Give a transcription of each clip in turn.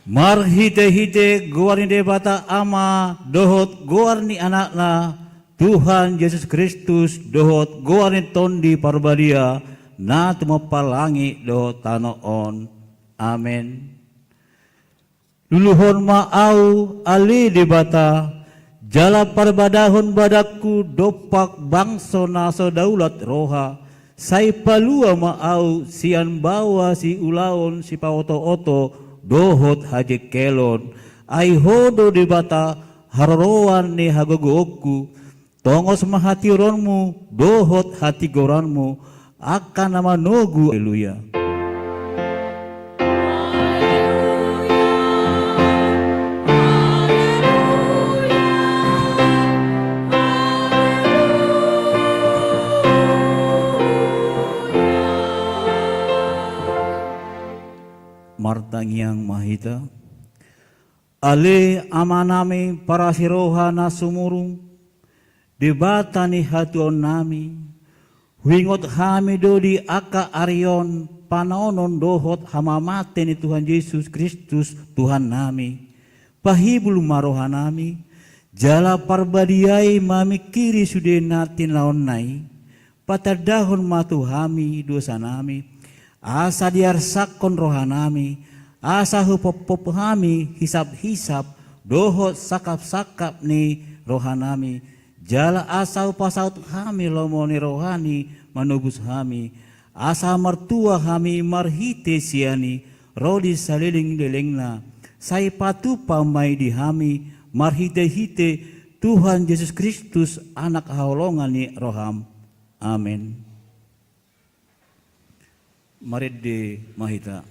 Marhite-hite goarni debata ama dohot goarni anakna Tuhan Yesus Kristus dohot goarni tondi parbadia na tumapalangi dohot tanoon. Amen. Luluhon maau ali debata jala parbadahon badaku dopak bangso naso daulat roha sai palua maau sian bawa si ulaon si paoto-oto dohot haji kelon ai hodo debata haroroan ni hagogoku tongos mahati ronmu dohot hati goranmu akan nama nogu. Haleluya. Martangiang mahita ale amanami para siroha na sumurung debata ni hatuon nami wingot hami dodi aka arion panonon dohot hamamate ni Tuhan Yesus Kristus Tuhan nami pahibul maroha nami jala parbadiai mami kiri sude natin laon nai patadahon matu hami dosa nami asa diarsakon rohanami, asa hupop hami hisap-hisap, dohot sakap-sakap ni rohanami, jala asa upasaut hami lomoni rohani manubus hami, asa mertua hami marhite siani, rodi saliling lelengna, sai patu pamai di hami, marhite-hite Tuhan Yesus Kristus anak haolongan ni roham. Amin. Mari di mahita.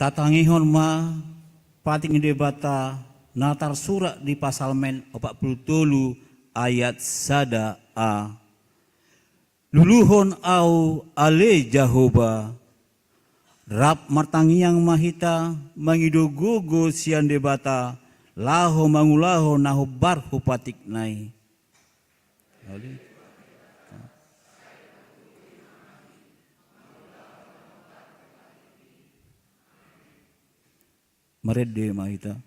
Tatangihon ma pating debata natar surat di pasal men 47 ayat sada a luluhon au ale Jahoba rap martangiang mahita mangidogogo sian debata laho mangulaho naho barho patik nai. Merede mahita.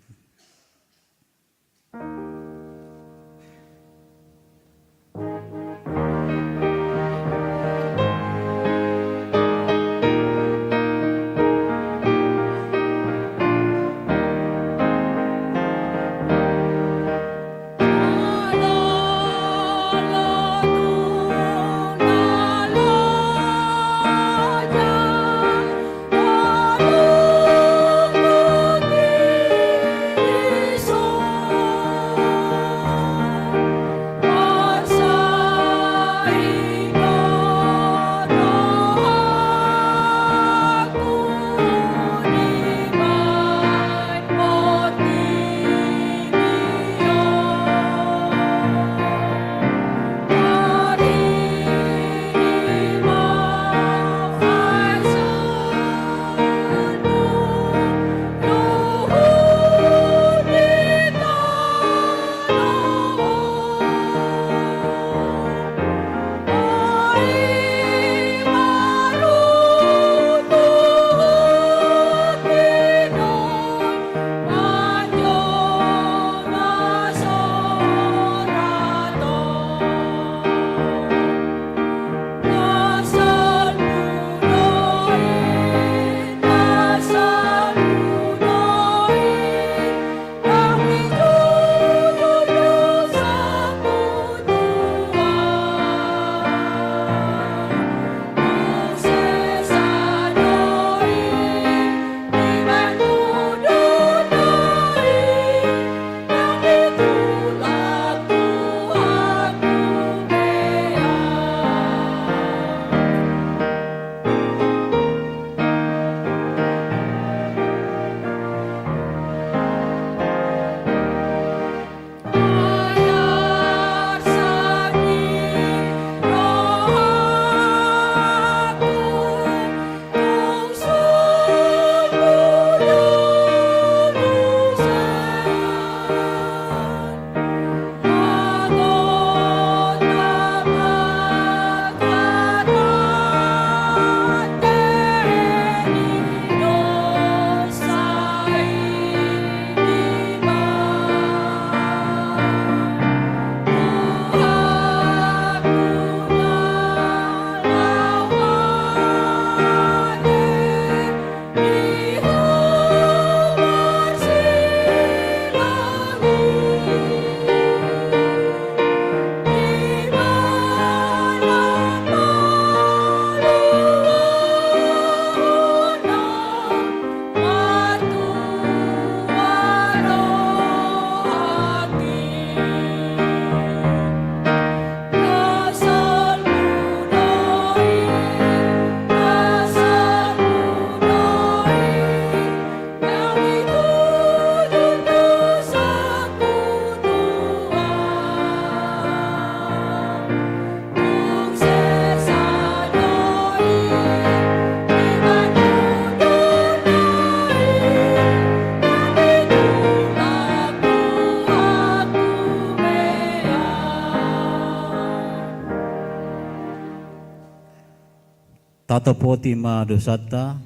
Tatopoti ma dosata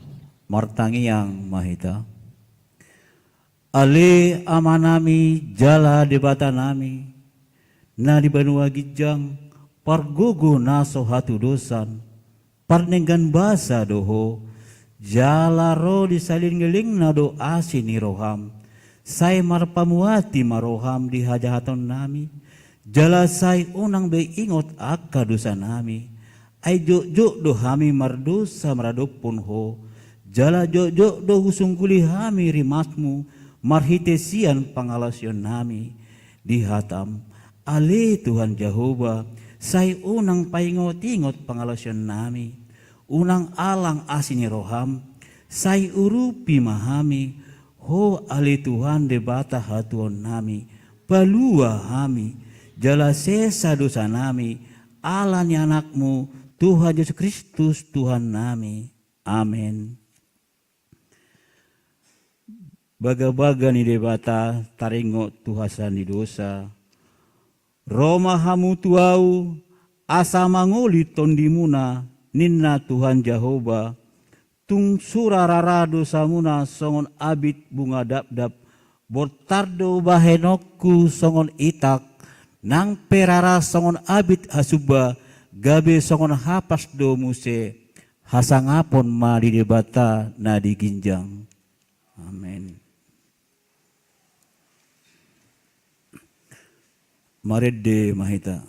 martangiang mahita. Ale amanami jala debata nami na di banua gijang pargogo naso hatu dosan parnenggan basa doho jala ro disalin ngeling na do asini roham sai marpamuati maroham di hajahaton nami jala sai unang be ingot akka dosa nami ai jok do hami mardosa maradopun ho jala jok do husungkuli hami rimasmu marhitesian pangalasyon nami di hatam ale Tuhan Jehovah sai unang paingot-ingot pangalasyon nami unang alang asini roham sai urupi mahami ho ale Tuhan debata hatuon nami palua hami jala sesa dosa nami alani anakmu Tuhan Yesus Kristus Tuhan nami amin. Baga-baga ni debata taringo tuhasan di dosa. Roma hamu tuau asa mangoli tondimuna ninna Tuhan Jehovah. Tung surarara dosa muna songon abit bunga dap-dap. Bortardo bahenokku songon itak. Nang perara songon abit hasuba. Gabe songon hapas do muse. Hasangapon ma di debata na di ginjang. Amin. Maredde mahita.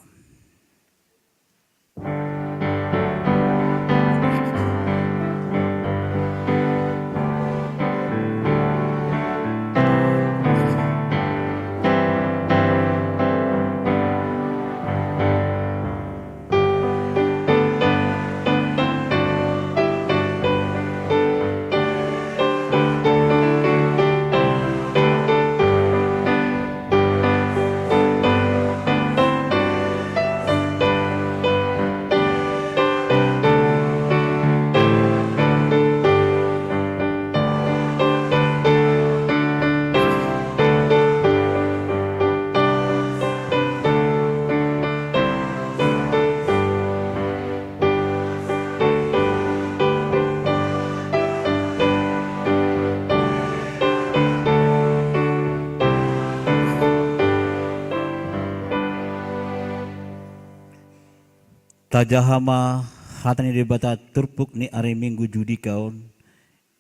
Tajahama hatani debata turpuk ni ari minggu judi kaun.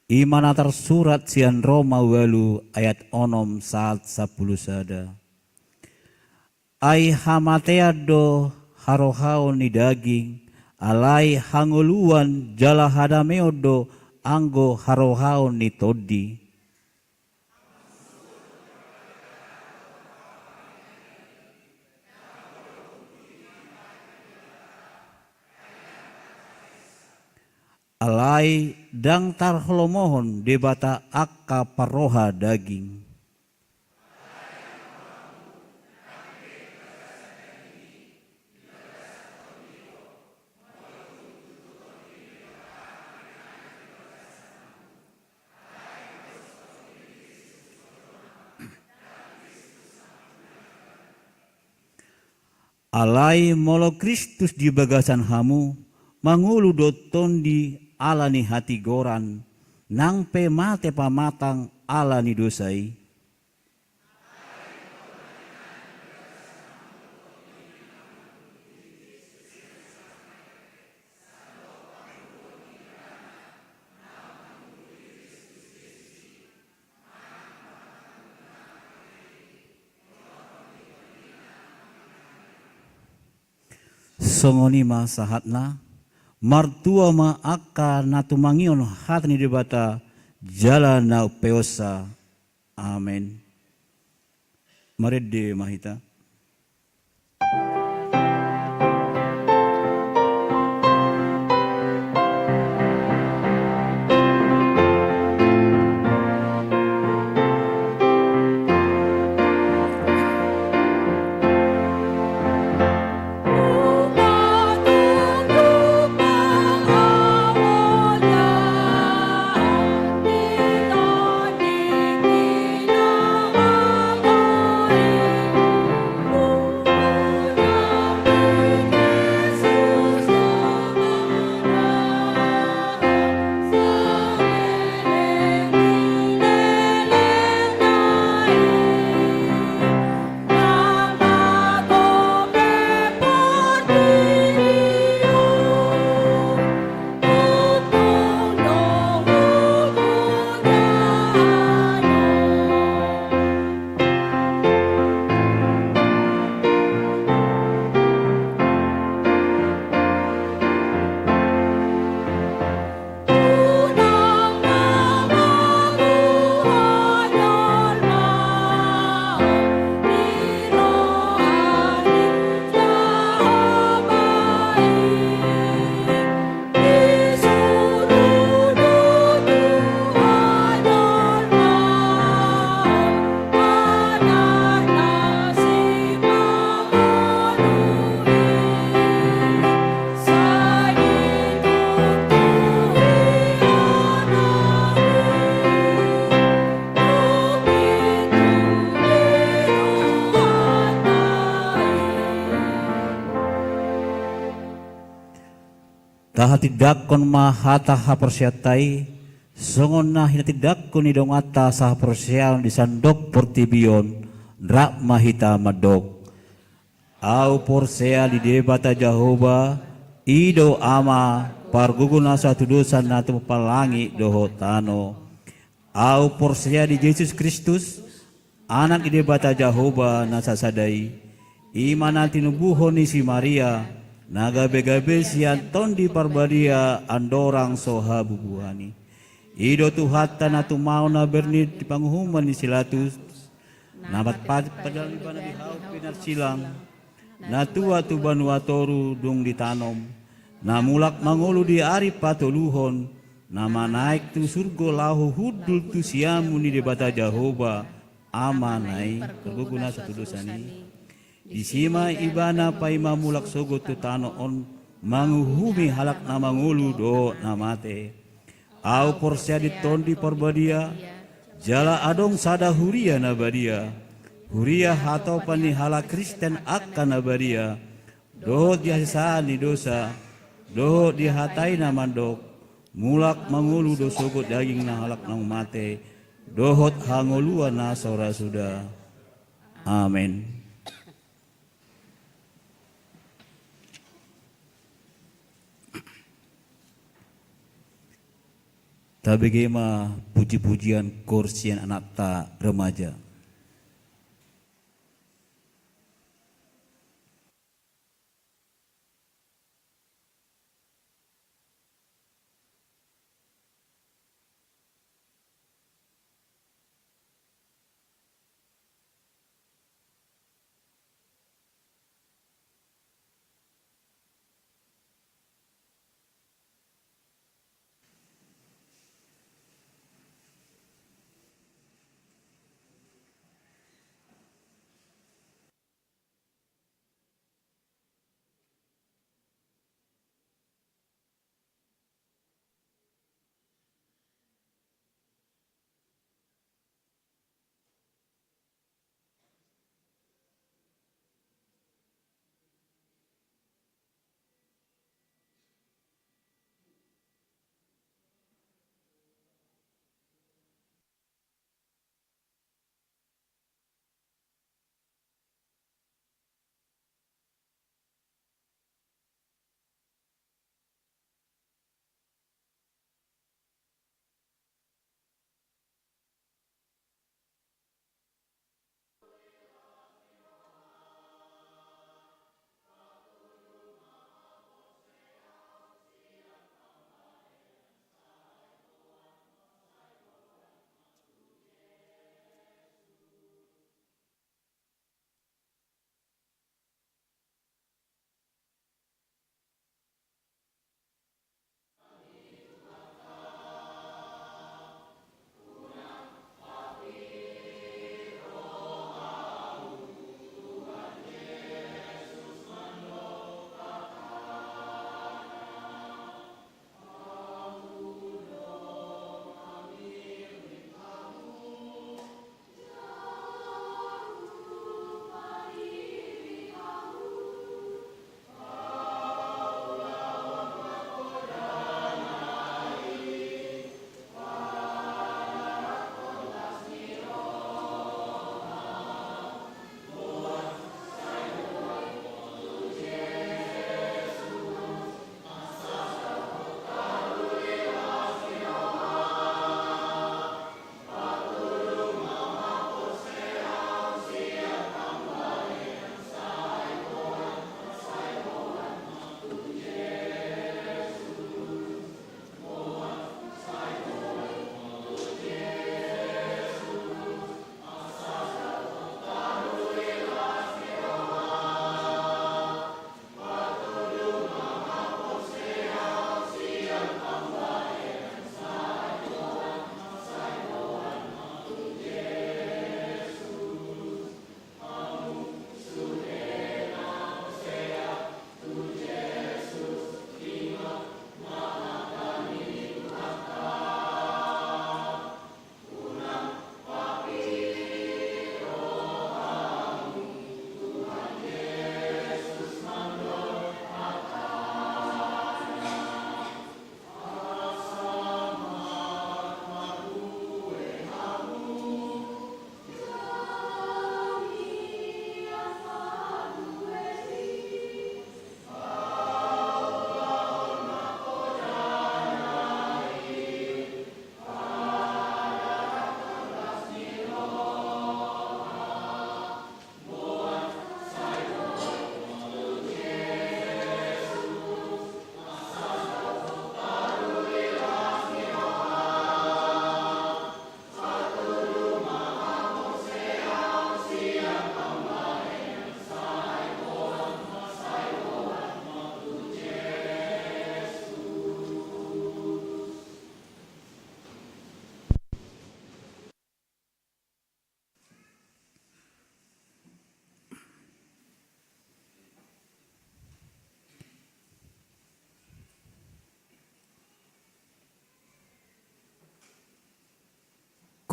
Imanatar surat sian Roma walu ayat onom saat 10 sada. Ai hamatea do harohao ni daging. Alai hanguluan jala hadameo do anggo harohao ni todi. Alai dang tarholomohon debata akka paroha daging. Alai molo Kristus di bagasan hamu mangulu doton di alani hati goran nang pe mate pamatang alani dosai. Songonima sahatna martua ma akka natumangion hatni debata jala na peosa. Amen. Maredde mahita. taha tidakon mahata hapersiatai, songon na hinatidakon idong ata sa hapersiaon di sandok portibion, rak mahita madok. Au porsea di debata Jehovah, ido ama parguguna satu dosa na tumapalangi doho tano. Au porsea di Yesus Kristus, anak di debata Jehovah na sasadai, imana tinubuhon ni si Maria, nagabe-gabe si Anton di parbadia andorang soha bubuhani. Ido tuhata na tumau na bernit di panghuman ni silatus, nabat padaliban di hau pinar silang, na tua tu banuatoru dung ditanom, na mulak mangulu di ari patoluhon, na manaik tu surgo lahu hudul tu siamu ni debata Jehovah, amanai perguguna satu dosani. Disima ibana paima mulak sogo tu tano on manguhumi halak na mangulu do namate. Au porsia ditondi porbadia, jala adong sada huria na badia. Huria hatau pani hala Kristen akan nabaria, doho diasani dosa, doho dihatai na mandok, mulak mangulu dosogot daging na halak na mate, dohot hangoluan na sora sudah. Amin. Tabegema puji-pujian kursian anak ta remaja.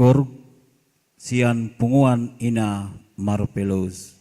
Kor sian punguan ina marpelos.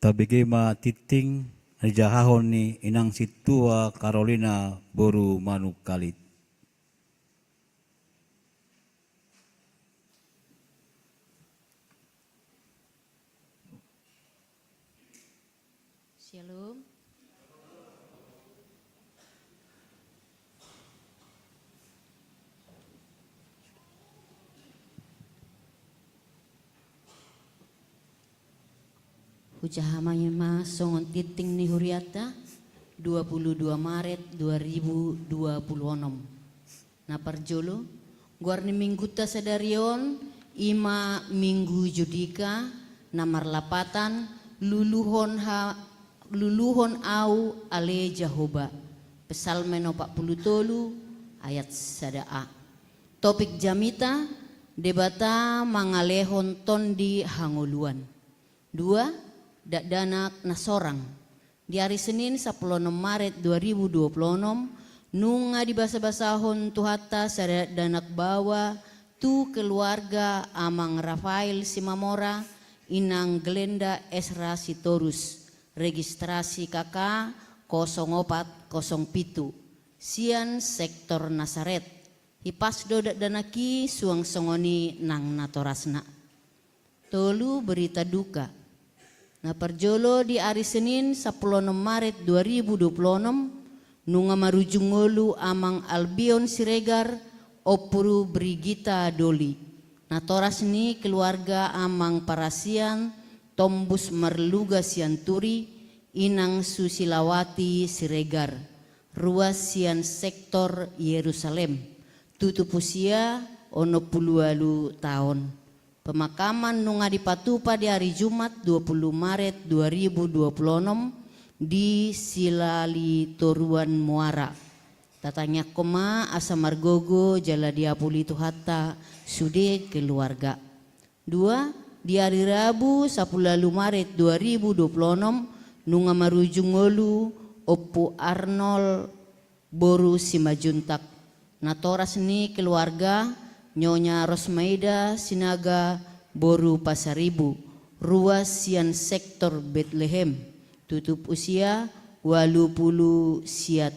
tabigema titing jahahon ni inang situa Carolina boru manuk kalit. Shalom. Hujahamanya ma songon titing ni huriata 22 Maret 2026. Na parjolo guarni mingguta sadarion ima minggu judika namar lapatan luluhon au ale Jahoba. Pesalmen 40 ayat 1a. Topik jamita debata mangalehon tondi hangoluan. 2. Danak nasorang. Di hari Senin 10 Maret 2026 nunga di basa-basahon tuhata sada danak bawa tu keluarga amang Rafael Simamora inang Glenda Esra Sitorus registrasi KK 0407 Sian sektor Nasaret hipas dodak danaki suang songoni nang natorasna. Tolu berita duka. Na parjolo di hari Senin 10 Maret 2026 nunga marujungolu amang Albion Siregar opuru Brigita Doli. Na toras ni keluarga amang Parasian Tombus Marluga Sianturi inang Susilawati Siregar ruas Sian sektor Yerusalem tutup usia 60 tahun. Pemakaman nunga dipatupa di hari Jumat 20 Maret 2026 di Silali Toruan Muara. Tatanya koma asa margogo jala diapuli tuhata sude keluarga. 2. Di hari Rabu 10 Maret 2026 nunga marujungolu Oppu Arnold boru Simajuntak. Natoras ni keluarga Nyonya Rosmaida Sinaga boru Pasaribu ruas Sian sektor Bethlehem tutup usia 80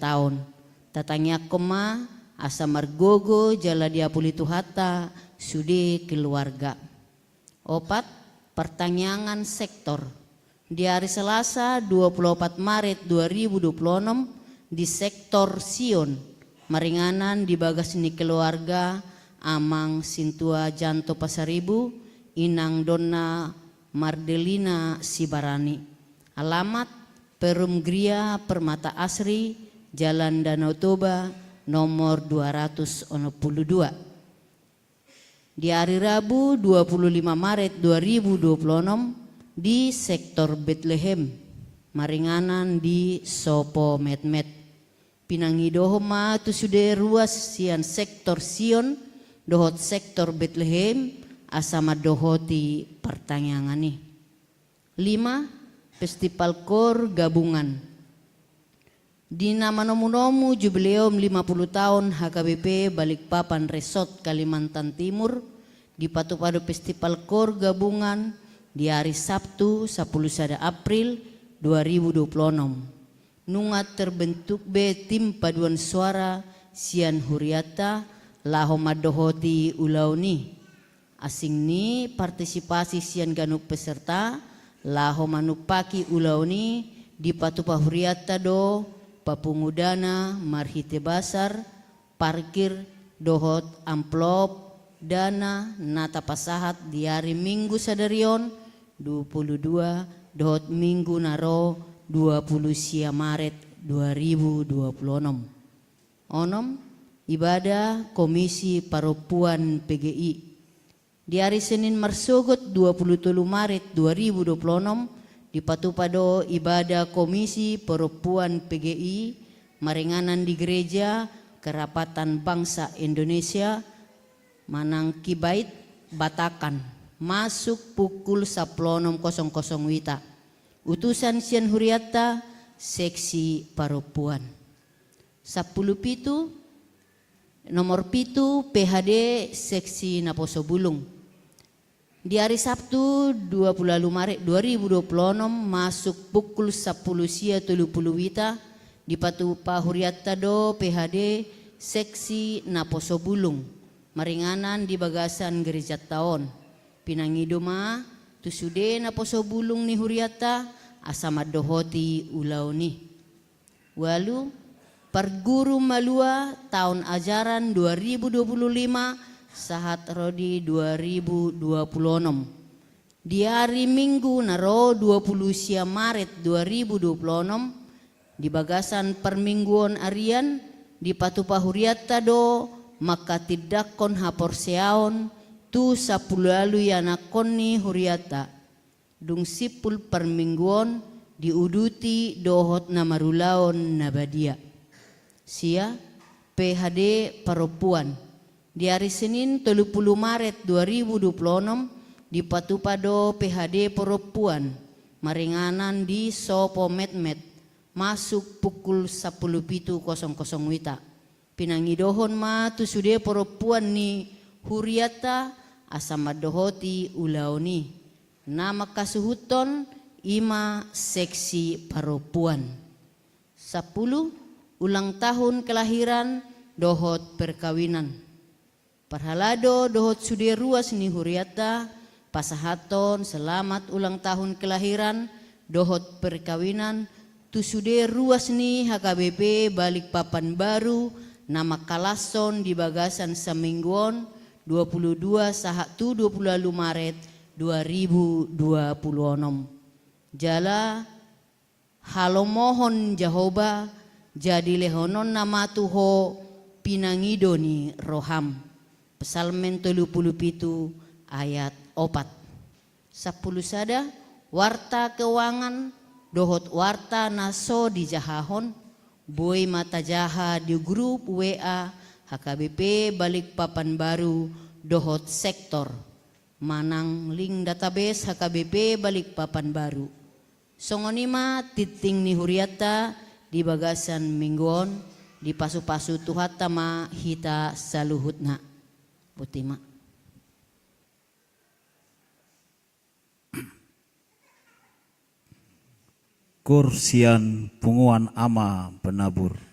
tahun. Tatanya koma asa margogo jala diapuli tuhata sude keluarga. 4. Pertanyaan sektor. Di hari Selasa 24 Maret 2026 di sektor Sion maringanan di bagas ni keluarga amang Sintua Janto Pasaribu inang Donna Mardelina Sibarani. Alamat Perum Gria Permata Asri Jalan Danau Toba nomor 262. Di hari Rabu 25 Maret 2026 di sektor Bethlehem maringanan di Sopo Metmet pinangidohoma tu sude ruas Sian sektor Sion dohot sektor Bethlehem asama dohoti pertanyaan nih. 5. Festival Kor Gabungan. Di nama nomu-nomu jubileum 50 tahun HKBP Balikpapan Resort Kalimantan Timur dipatu-padu Festival Kor Gabungan di hari Sabtu 10 April 2026. Nunga terbentuk tim paduan suara Sian Huriata lahoma dohoti ulauni. Asing ni partisipasi Sian ganuk peserta lahoma nupaki ulauni di patupa huriata do papungudana marhite basar parkir dohot amplop dana nata pasahat di hari Minggu sadarion 22 dohot Minggu naro 20 Maret 2026. Onom ibadah Komisi Perempuan PGI. Di hari Senin marsogot 23 Maret 2026 dipatupado ibadah Komisi Perempuan PGI maringanan di Gereja Kerapatan Bangsa Indonesia Manang Kibait Batakan masuk pukul 10.00 wita. Utusan Sian Huriata Seksi Perempuan. 10 nomor pitu PHD Seksi Naposo Bulung. Di hari Sabtu 20 Maret 2026 masuk pukul 10 sia 30 wita di Patu Pahuriatta do PHD seksi Naposo Bulung maringanan di bagasan gereja taon pinangidoma tusude Naposo Bulung ni Huriatta asama dohoti ulau ni walu perguru malua tahun ajaran 2025 sahat rodi 2026 di hari Minggu naro 20 sia Maret 2026 di bagasan permingguan arian di Patu Pahuriatta do maka tidak kon hapor seaon tu sapulalu yanakon ni Huriatta dung sipul permingguan diuduti dohot namarulaon nabadia sia PHD Paropuan di hari Senin 30 Maret 2026 di Patupado PHD Paropuan maringanan di Sopo Metmet masuk pukul 10.00 wita pinangidohon ma tusude Paropuan ni Huriatta asama dohoti ulaoni nama kasuhuton ima seksi Paropuan 10 ulang tahun kelahiran dohot perkawinan Parhalado dohot sude ruas ni Huriatta pasahaton selamat ulang tahun kelahiran dohot perkawinan tu sude ruas ni HKBP Balikpapan Baru nama kalason di bagasan semingguan 22 sahat tu 20 Maret 2026 jala halomohon Jahoba jadi lehonon nama tuho pinangidoni roham Psalmen 37 ayat 4 10 sada warta keuangan dohot warta naso di jahahon boy mata jaha di grup WA HKBP Balikpapan Baru dohot sektor manang link database HKBP Balikpapan Baru songonima titing ni Huriatta di bagasan mingguon di pasu-pasu tuhata ma hita saluhutna putima Kursian punguan ama penabur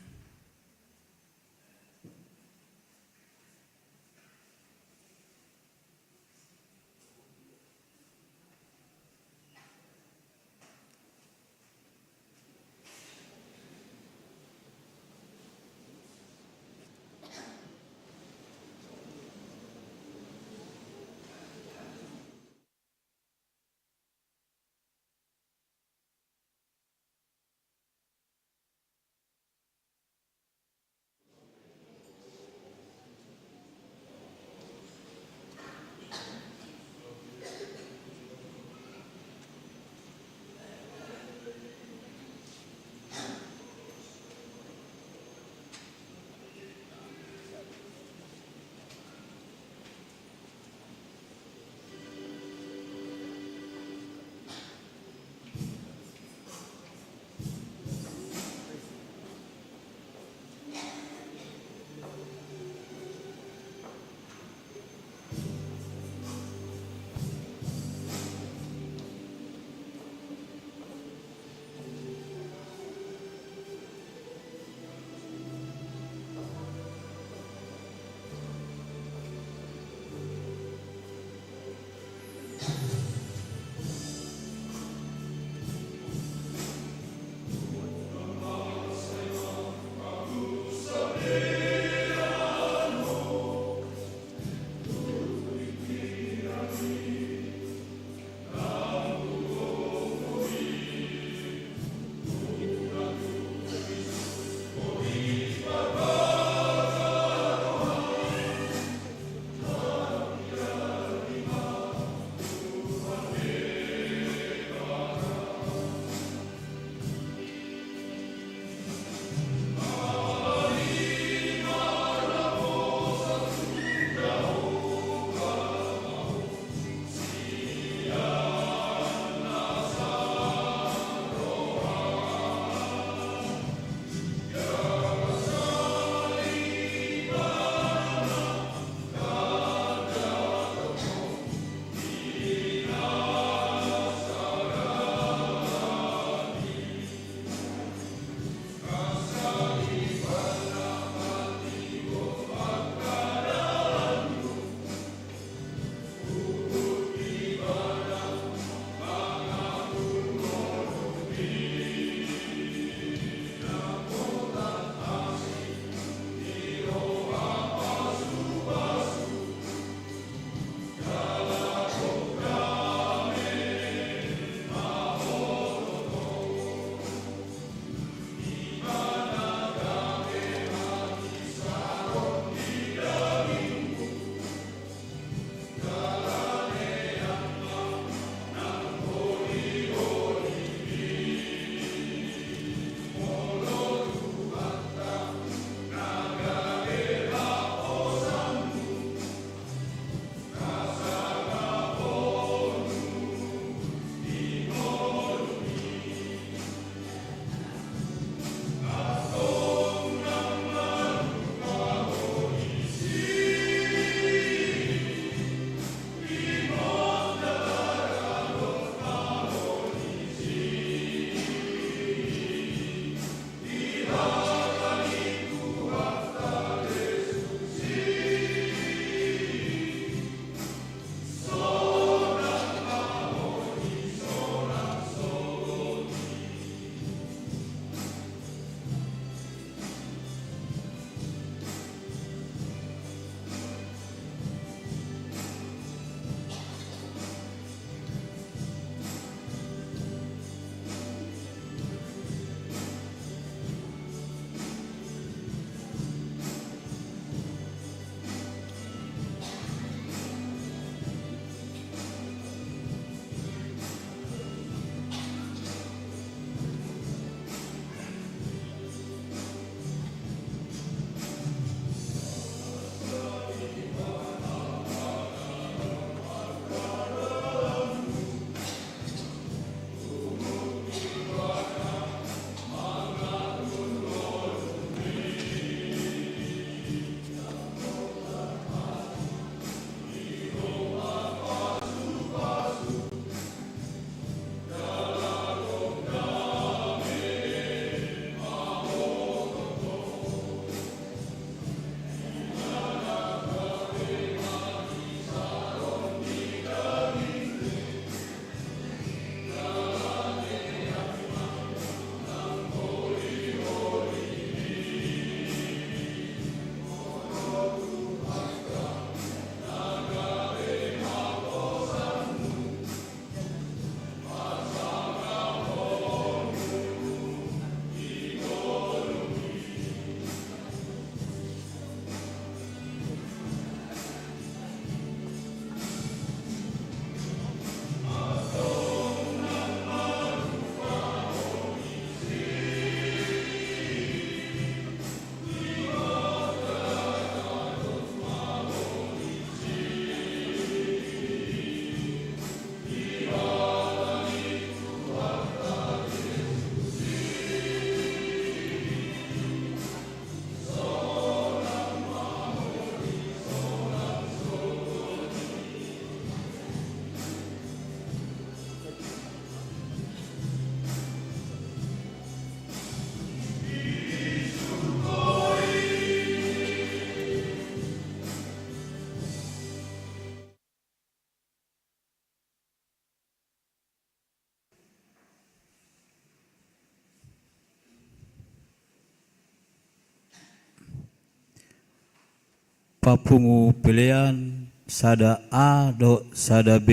papungu pilihan sada A do sada B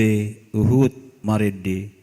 Uhud Maridi.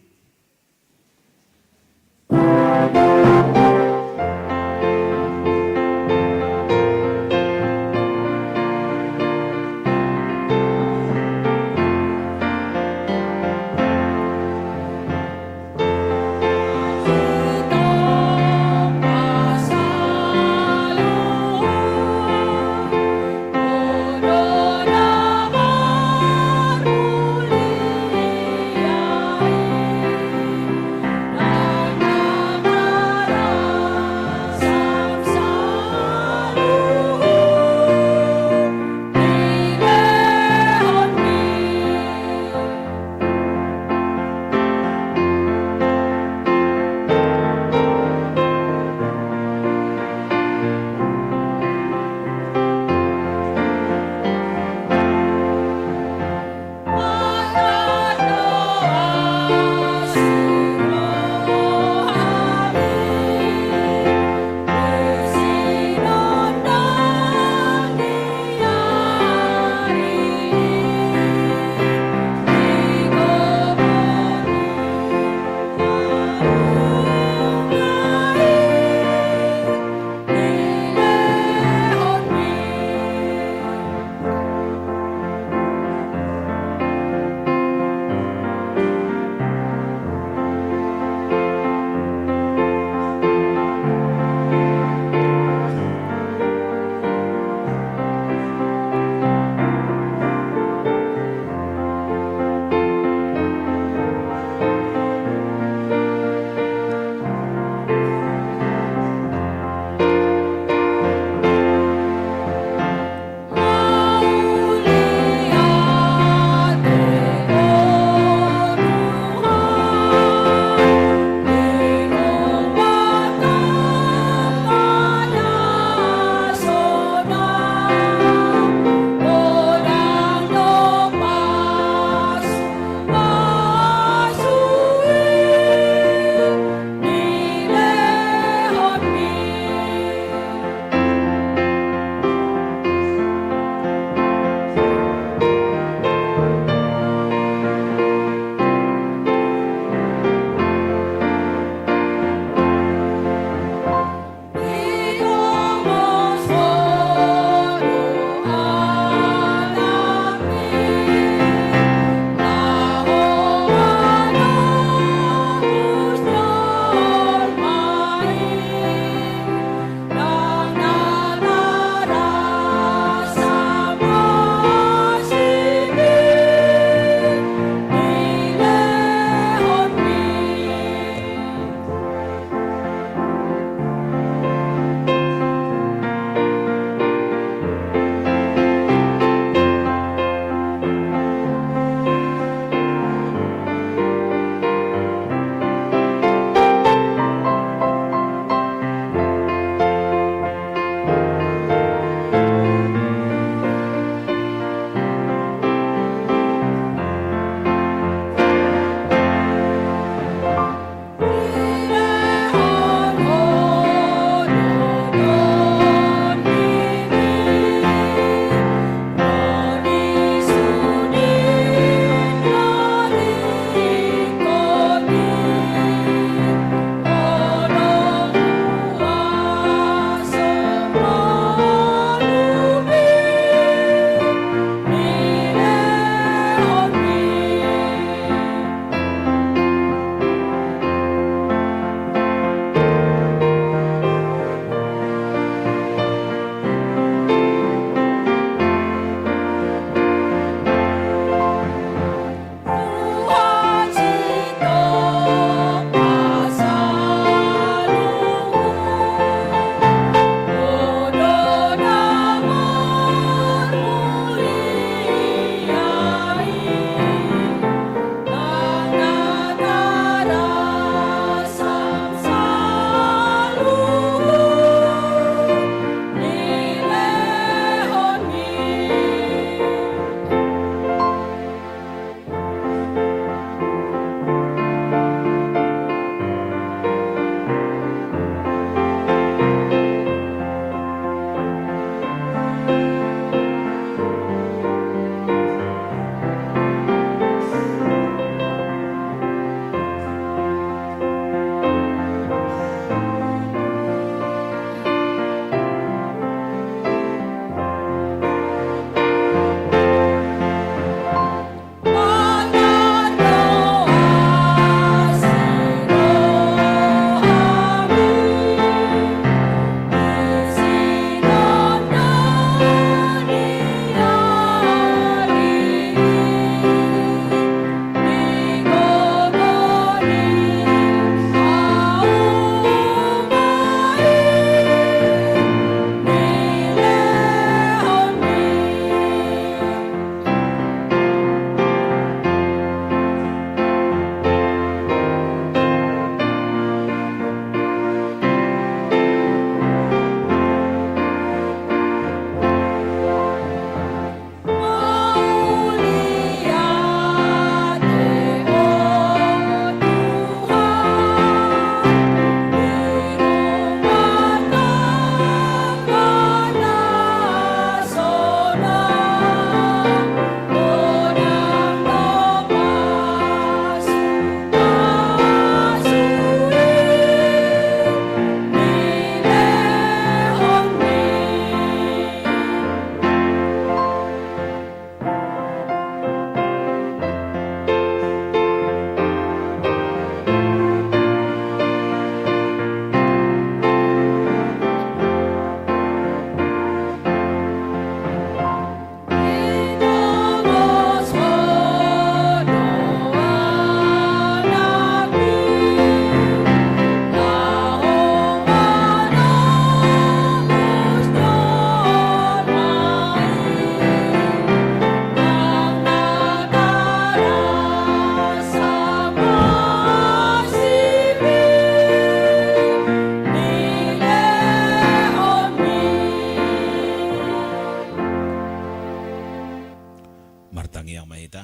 Tangi Yang Mahita.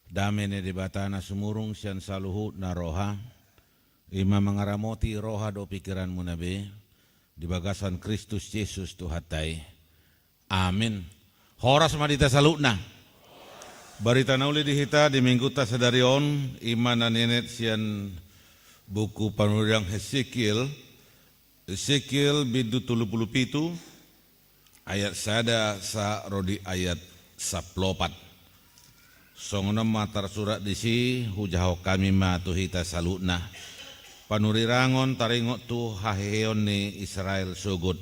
Damene di batana sumurung sian saluhut na roha. Ima mengaramoti roha do pikiran munabe. Di bagasan Kristus Yesus Tuhatai. Amin. Horas madita salutna. Barita nauli dihita di minggu ta sadarion. Ima na nenet sian buku panurang Hesekiel. Hesekiel bidu 37. Ayat sada sa rodi ayat 14. Songono matar surat disi hujaho kami matuhita salutna. Panurirangon taringot tu haheon ni Israel sugut.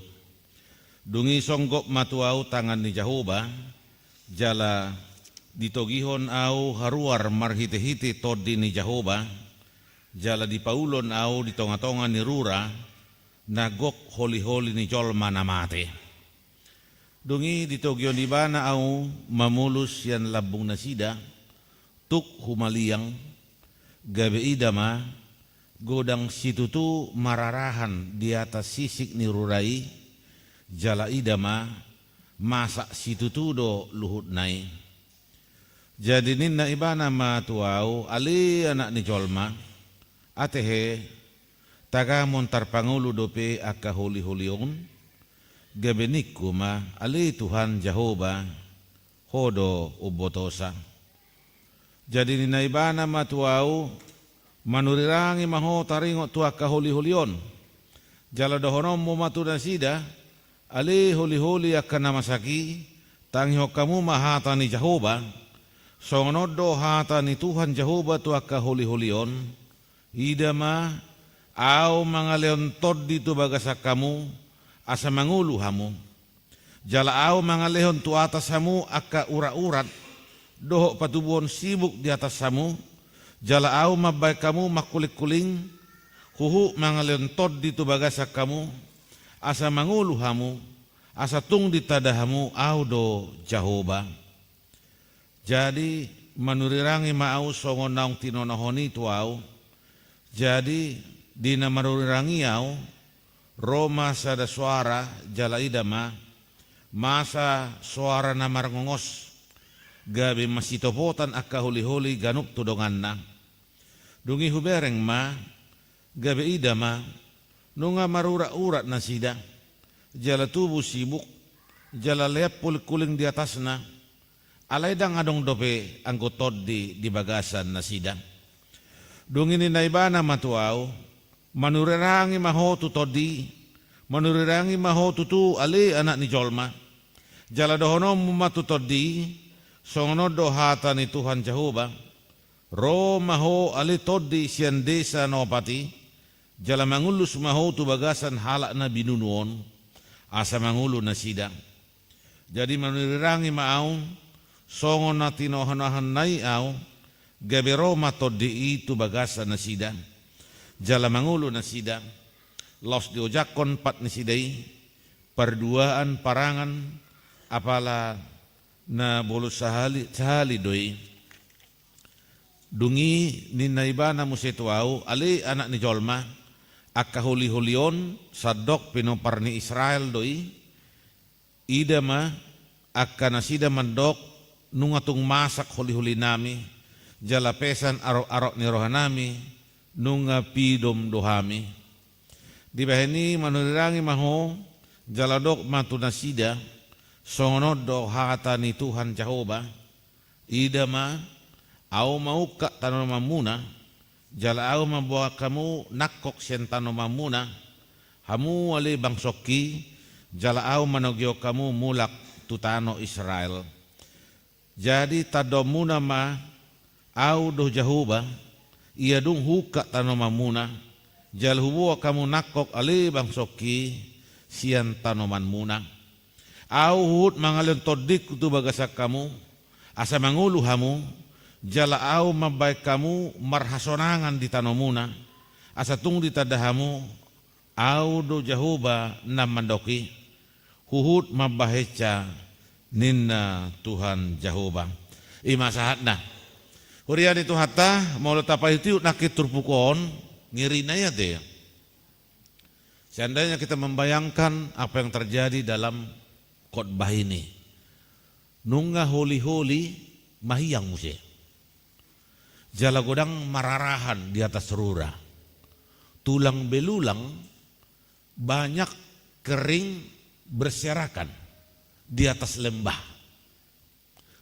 Dungi songgok matuau tangan ni Jahoba. Jala ditogihon au haruar marhite-hite todi ni Jahoba. Jala dipaulon au di tonga-tonga ni Rura. Nagok holi-holi ni jolma namate. Dungi ditogion di bana au mamulus yan labung nasida tuk humaliang gabe idama godang situtu mararahan di atas sisik ni rurai jala idama masak situtu do luhut nai. Jadi ninna ibana ma tuau ali anak ni jolma atehe taga montar pangulu dope aka holi-holion gabenikku ma ali Tuhan Jahoba hodo ubotosa. Jadi ni naibana matuau manurirangi maho taringot tua kahuli-hulion. Jala dohonom mo matunasida ali huli-huli akan namasaki tangyo kamu mahata ni Jahoba. Songonodo hata ni Tuhan Jahoba tua kahuli-hulion. Idama au mangaleon todi tu bagasak kamu asa mangulu hamu. Jala au mangalehon tu atas hamu aka ura-urat. Dohok patubuhon sibuk di atas hamu. Jala au mabay kamu makulik-kuling. Huhu mangalehon tod di tu bagasak kamu. Asa mangulu hamu. Asa tung di tadahamu au do Jahoba. Jadi manurirangi maau songon naung tinonohoni tu au. Jadi dina manurirangi au. Roma sada suara jala idama masa suara namar ngongos gabi masitopotan akka huli-huli ganuk tudonganna dungi hubereng ma gabi idama nunga marura-urat nasida jala tubuh sibuk jala leap kuling di atasna alaidang adong dope anggotod di bagasan nasida dungi ni naibana matuau manurirangi maho tu todi, manurirangi maho tu ali anak ni jolma. Jala dohonom matu todi, songono dohata ni Tuhan Jahoba. Ro maho ali todi sian desa nopati. Jala mangulus maho tu bagasan halak na binunuon. Asa mangulu na sida. Jadi manurirangi maau, songon na tinohanahan nai au. Gabero matodi itu bagasan na sida. Jala mangulu na sida, los diojakon pat ni sidai, perduaan parangan, apala na bolus sahali doi. Dungi ni naibana musetuau, ali anak ni jolma, akka huli-hulion, sadok pinopar ni Israel doi, idama akka nasida mandok, nungatung masak huli-huli nami, jala pesan arok-arok ni rohanami, nunga pidom dohami. Di bahini manurirangi maho jaladok matunasida songonod do hata ni Tuhan Jahoba idama au mauka tanomamuna jala au membawa kamu nakok sen tanomamuna hamu ali bangsoki jala au manogyo kamu mulak tutano Israel. Jadi tadomuna ma au do Jahoba ia dung huka tanomamuna jal huwa kamu nakok ali bangsoki sian tanoman muna au hut mangalon todik tu bagasak kamu asa mangulu hamu jala au mabay kamu marhasonangan di tanomuna asa tung di tadahamu au do Jahoba namandoki huhut mabaheca ninna Tuhan Jahoba ima sahatna. Hurian itu hatta mau letapa itu nakit turpukon ngiri naya deh. Seandainya kita membayangkan apa yang terjadi dalam khotbah ini, nunggah holi-holi mahiyang muse. Jala godang mararahan di atas rura. Tulang belulang banyak kering berserakan di atas lembah.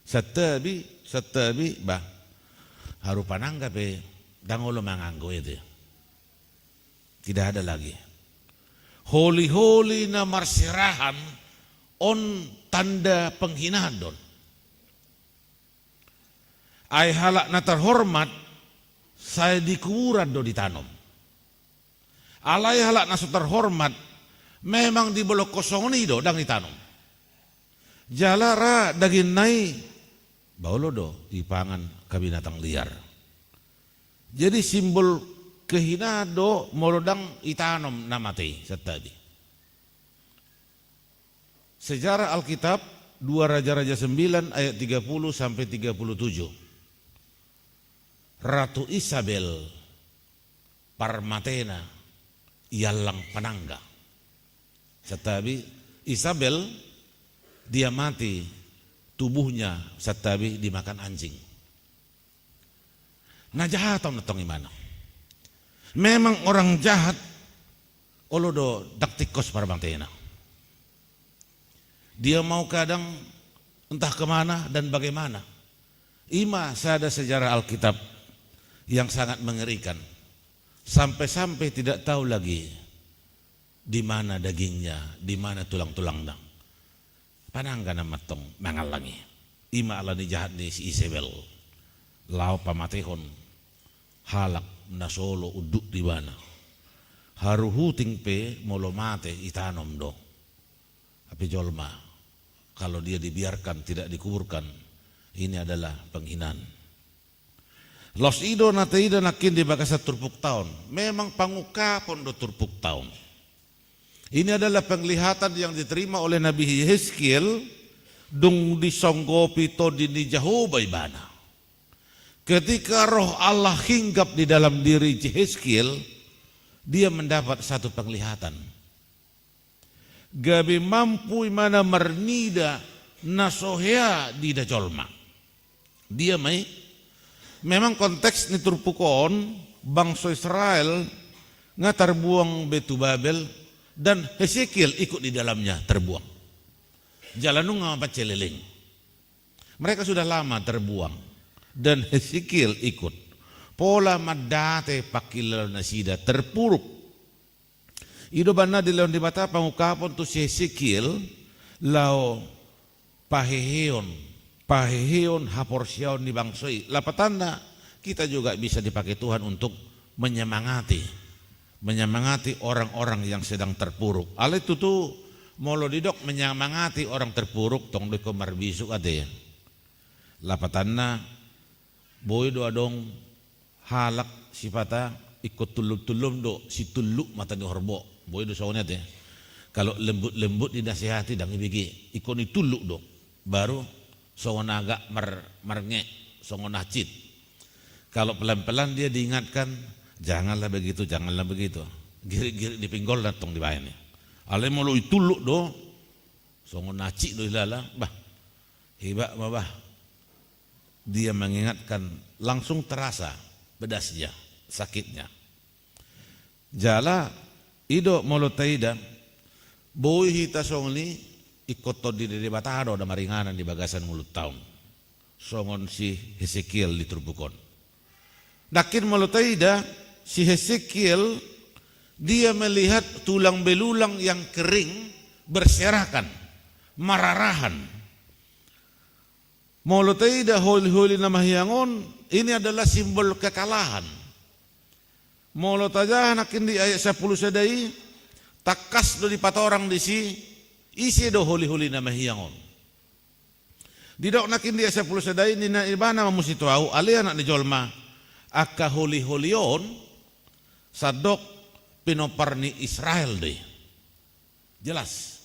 Setabi bah harupanangga pe dangolo manganggo itu. Tidak ada lagi. Holi-holi na marsirahan on tanda penghinaan don. Ay halak na terhormat saya di kuburan do ditanam. Alay halak na terhormat memang di belok kosong ni do dang ditanam. Jalara daging nai baulo do ipangan kabinatang liar. Jadi simbol kehinaan do molodang itanom namati setadi. Sejarah Alkitab 2 Raja-Raja 9 ayat 30 sampai 37. Ratu Isabel Parmatena ialang panangga. Setabi Isabel dia mati, tubuhnya setabi dimakan anjing. Nah jahat atau natong imana. Memang orang jahat olodo daktikos Parmatena. Dia mau kadang entah kemana dan bagaimana. Ima sada sejarah Alkitab yang sangat mengerikan. Sampai-sampai tidak tahu lagi di mana dagingnya, di mana tulang-tulangnya. Panangga na matong mangalangi. Ima alani jahat ni si Isabel. Lao pamatehon. Halak na solo uduk di mana. Haruhuting pe molo mate itanom do. Tapi jolma kalau dia dibiarkan tidak dikuburkan, ini adalah penghinaan. Los ido na teida nakin di bagasa turpuk tahun. Memang panguka pondo turpuk tahun. Ini adalah penglihatan yang diterima oleh Nabi Yeskiel dung disonggopi to dini Jehovah ibana. Ketika roh Allah hinggap di dalam diri Yeskiel, dia mendapat satu penglihatan. Gabi mampu mana mernida nasohea di dajolma. Dia memang konteks ni turpukon bangsa Israel nga terbuang betu Babel dan Hesekiel ikut di dalamnya terbuang. Jalanung nga celeling. Mereka sudah lama terbuang dan Hesekiel ikut. Pola madate pakilal nasida terpuruk. Ido bana di leon di bata pangukapon tu si Hesekiel lao paheheon haporsiaon di bangsoi. Lapatanda kita juga bisa dipakai Tuhan untuk menyemangati orang-orang yang sedang terpuruk. Ale itu tuh molo didok menyemangati orang terpuruk tong de komar bisu ade. Lapatanda boy do adong halak sifata ikut tulum do si tuluk mata ni horbo. Boy do soalnya teh. Kalau lembut dinasihati dang ibigi ikut ni tuluk do. Baru songon agak merengek, songon acit. Kalau pelan-pelan dia diingatkan, janganlah begitu. Girik-girik di pinggol datang di bayani. Ale mau ituluk do, songon acit do ilala, bah, hebat bah. Dia mengingatkan, langsung terasa pedasnya, sakitnya. Jala, ido molo taida, boy hita songli, ikut to di batado ada maringanan di bagasan mulut tahun. Songon si Hesekiel diturbukon. Dakin malutaida si Hesekiel dia melihat tulang belulang yang kering berserakan, mararahan. Malutaida holi-holi na mahiyangon ini adalah simbol kekalahan. Malutaja nakin di ayat 10 sadai takas do di patorang di si isi do holi-holi na mahiyangon. Didok nakin dia 10 sadai nina ibana mamusi tuau ali anak ni jolma aka holi-holion sadok pinopar ni Israel deh. Jelas.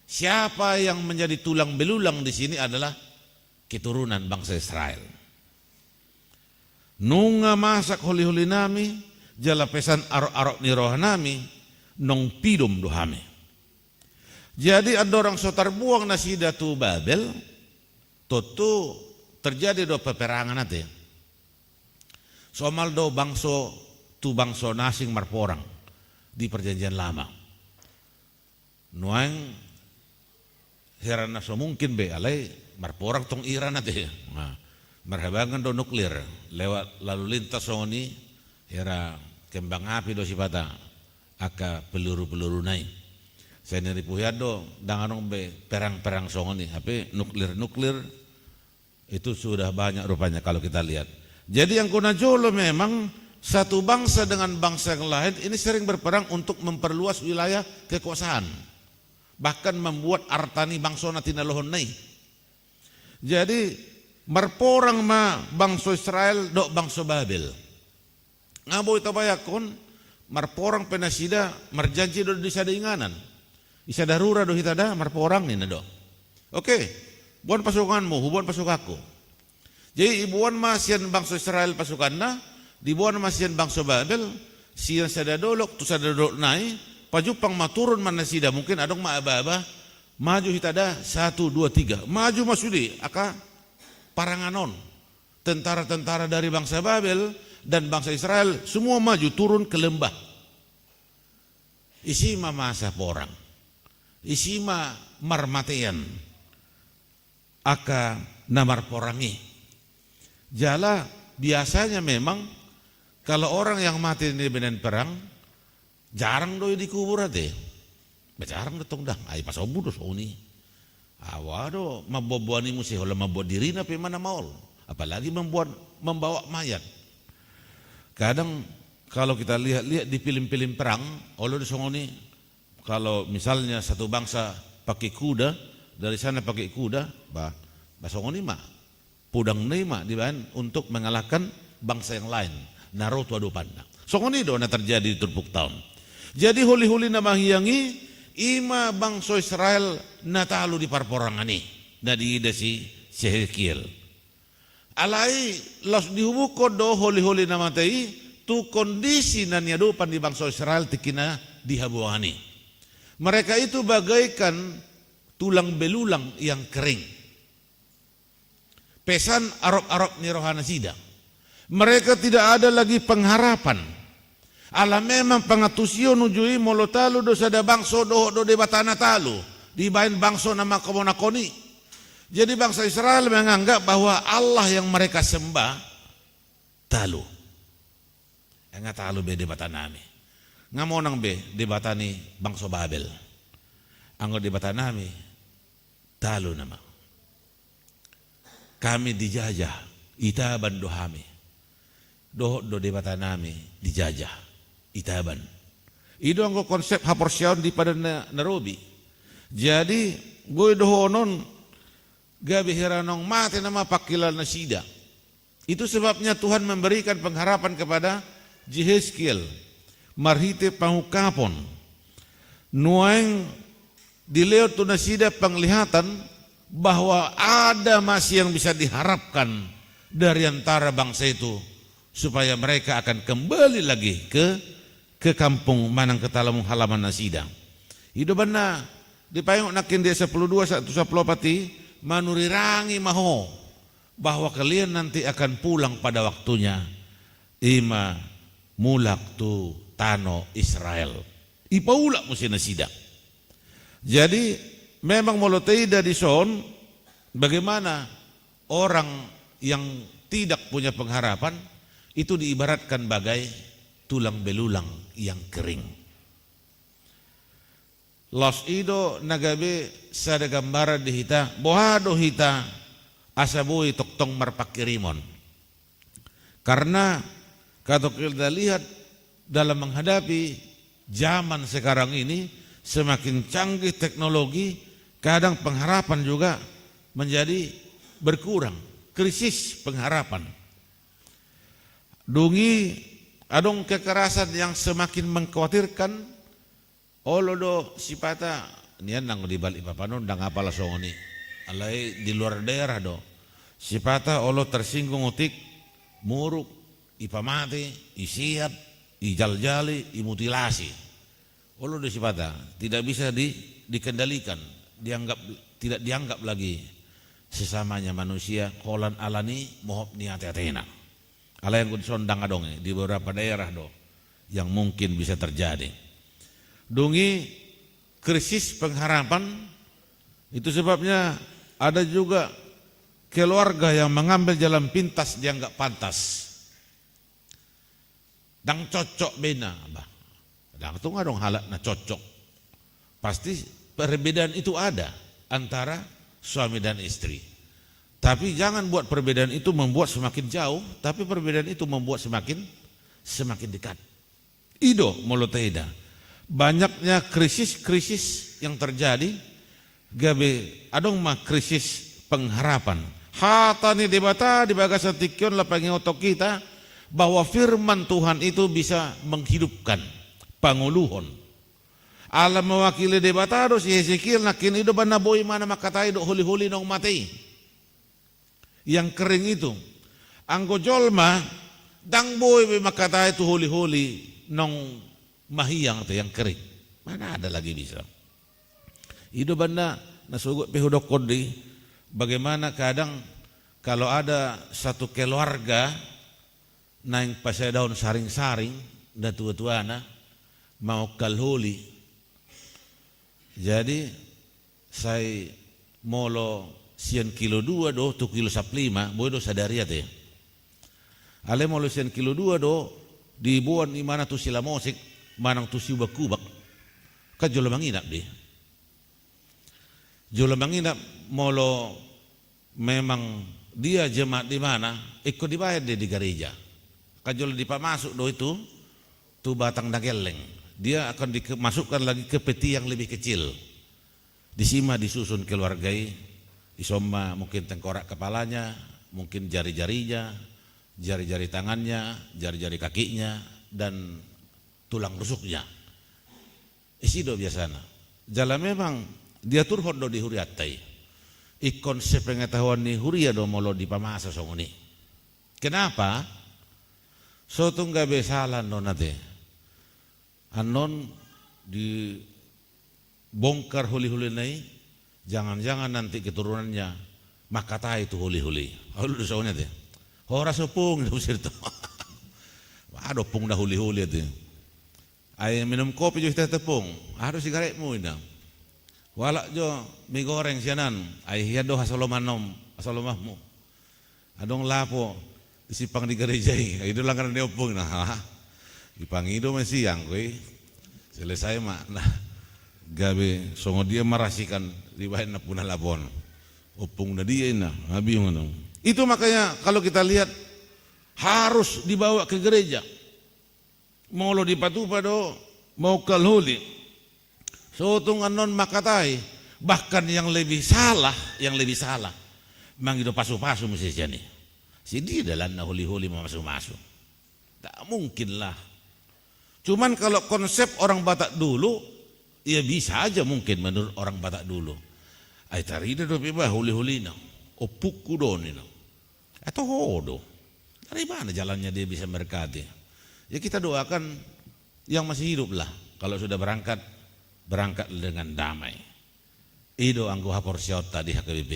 Siapa yang menjadi tulang belulang di sini adalah keturunan bangsa Israel. Nunga masak holi-holi nami jala pesan arok-arok ni roh nami nong pidum dohame. Jadi ada orang so terbuang nasida tu Babel, tutu terjadi do peperangan nanti. Somal do bangso tu bangso nasing marporang di perjanjian lama. Nuang herana so mungkin be alai marporang tong Iran nanti. Nah, marhabangan do nuklir lewat lalu lintas soni hera kembang api do sipata aka peluru-peluru naik. Saya neri puyado danganong be perang-perang songoni, tapi nuklir itu sudah banyak rupanya kalau kita lihat. Jadi yang kuna jolo memang satu bangsa dengan bangsa yang lain ini sering berperang untuk memperluas wilayah kekuasaan. Bahkan membuat artani bangsa natina lohon nai. Jadi marporang ma bangsa Israel dok bangsa Babel. Ngabo ito bayakon marporang penasida marjanji do disada inganan. Isa darura do hitada marporang ni do. Oke, buan pasukanmu, buan pasukaku. Jadi ibuan masian bangsa Israel pasukan na, dibuan masian bangsa Babel, siyan sada dolok tu sada dolok nai, pajupang maturun manasida mungkin adong maaba-aba, maju hitada 1, 2, 3, maju masudi, aka paranganon. Tentara-tentara dari bangsa Babel dan bangsa Israel semua maju turun ke lembah. Isi masa porang, isi marmatean, aka namar porangi. Jala biasanya memang kalau orang yang mati di medan perang jarang doi dikubur ate. Jarang datang dah. Ai pasobu do soni. Awado mabobuani musi hola mabuat diri na pe mana maol. Apalagi membawa mayat. Kadang kalau kita lihat-lihat di film-film perang, olo di songoni kalau misalnya satu bangsa pakai kuda, dari sana pakai kuda, basongoni mah pudang nema dibahan untuk mengalahkan bangsa yang lain. Naruto adu pandang. Songoni do na terjadi di Turpuk tahun. Jadi huli-huli na manghiyangi ima bangsa Israel natalu di parporangani na diida si Hezekiel. Alai los dihubuko do huli-huli na matei tu kondisi na niadupan di bangsa Israel tikina dihabuani. Mereka itu bagaikan tulang belulang yang kering. Pesan arok-arok ni rohana sida. Mereka tidak ada lagi pengharapan. Ala memang pengatusio nujui molotalu do sada bangso do debatana talu. Dibain bangso nama komonakoni. Jadi bangsa Israel menganggap bahwa Allah yang mereka sembah talu. Enggak talu be debatanami. Ngamonang be debatani bangsa Babel. Anggo debatanami talu nama. Kami dijajah, itaban dohami. Do debatanami dijajah, itaban. Itu anggo konsep haporsyaon di pada Nairobi. Jadi gue dohonon gabi heranong mati nama pakilan nasida. Itu sebabnya Tuhan memberikan pengharapan kepada Yeskiel, marhite pangukapon. Nuang dileo tu nasida penglihatan bahwa ada masih yang bisa diharapkan dari antara bangsa itu supaya mereka akan kembali lagi ke kampung manang ketalamung halaman nasida. Hidupana di payung nakin desa 12 satu saplopati manurirangi maho bahwa kalian nanti akan pulang pada waktunya ima mulak tu tano Israel. Ipaulak musi nasida. Jadi memang molotei dari son bagaimana orang yang tidak punya pengharapan itu diibaratkan bagai tulang belulang yang kering. Los ido nagabe sada gambaran di hita bohado hita asabui toktong marpakirimon. Karena kalau kita lihat dalam menghadapi zaman sekarang ini semakin canggih teknologi, kadang pengharapan juga menjadi berkurang, krisis pengharapan. Dungi adong kekerasan yang semakin mengkhawatirkan. Olodo sipata nian nang di balik papanon dang apala songoni. Alai di luar daerah do. Sipata olo tersinggung utik, muruk, ipamati, isiap, ijaljali, imutilasi. Olo do sipata tidak bisa dikendalikan. Tidak dianggap lagi sesamanya manusia kolan alani mohop niat atena. Ala yang sondang adong di beberapa daerah do yang mungkin bisa terjadi. Dungi krisis pengharapan itu sebabnya ada juga keluarga yang mengambil jalan pintas dia nggak pantas. Dang cocok bena, bah. Dang tu ngadong halak na cocok. Pasti perbedaan itu ada antara suami dan istri. Tapi jangan buat perbedaan itu membuat semakin jauh, tapi perbedaan itu membuat semakin dekat. Ido molotaida. Banyaknya krisis-krisis yang terjadi, gabe adong mah krisis pengharapan. Hatani debata di bagasan tikion lapangi otok kita bahwa firman Tuhan itu bisa menghidupkan panguluhon. Alam mewakili debata do si Hezekiel nakin ido banaboi mana makatai do huli-huli nong matei. Yang kering itu anggo jolma dang boy be makatai tu huli-huli nong mahiyang tu yang kering. Mana ada lagi bisa. Ido banda nasugot pehudok kodi bagaimana kadang kalau ada satu keluarga naing pasai daun saring-saring dan tua-tuana mau kalhuli. Jadi saya molo sian kilo 2 do tu kilo 15 boy do sadari ate. Ale molo sian kilo 2 do dibuan di mana tu sila musik manang tu siubak kubak ka jolo manginap di. Jolo manginap molo memang dia jemaat di mana ikut dibayar dia di gereja. Kajol dipamasuk do itu tu batang dageleng. Dia akan dimasukkan lagi ke peti yang lebih kecil. Disima disusun keluargai, isoma mungkin tengkorak kepalanya, mungkin jari-jarinya, jari-jari tangannya, jari-jari kakinya, dan tulang rusuknya. Isido biasana. Jalan memang dia turhon do di huriatai. Ikon sepengetahuan ni huria do molo dipamasa songoni. Kenapa? So tungga besalan no nate. Anon di bongkar huli-huli nai, jangan-jangan nanti keturunannya makata itu huli-huli. Hulu soalnya teh. Hora sepung itu sirto. Ada pung dah huli-huli itu. Ay minum kopi juga tepung. Harus sigaretmu ina. Walak jo mie goreng sianan. Ay hiado hasolomanom, hasolomahmu. Adong lapo disipang di gereja itu langgaran diopung nah. Dipangido masih siang kowe. Selesai mak nah gabe songo dia marasikan ribahin na punah lapon. Opung na dia ina, habi ngono. Itu makanya kalau kita lihat harus dibawa ke gereja. Molo dipatupa do mau kalhuli. Sotong anon makatai bahkan yang lebih salah mangido pasu-pasu mesti jani. Si dia dalam na huli-huli mau masuk-masuk. Tak mungkin lah. Cuman kalau konsep orang Batak dulu, ya bisa aja mungkin menurut orang Batak dulu. Ay tarida do piba huli-huli na, opuku do ni na, atau hodo. Dari mana jalannya dia bisa berkati? Ya kita doakan yang masih hidup lah. Kalau sudah berangkat dengan damai. Ido anggo hapor siota di HKBP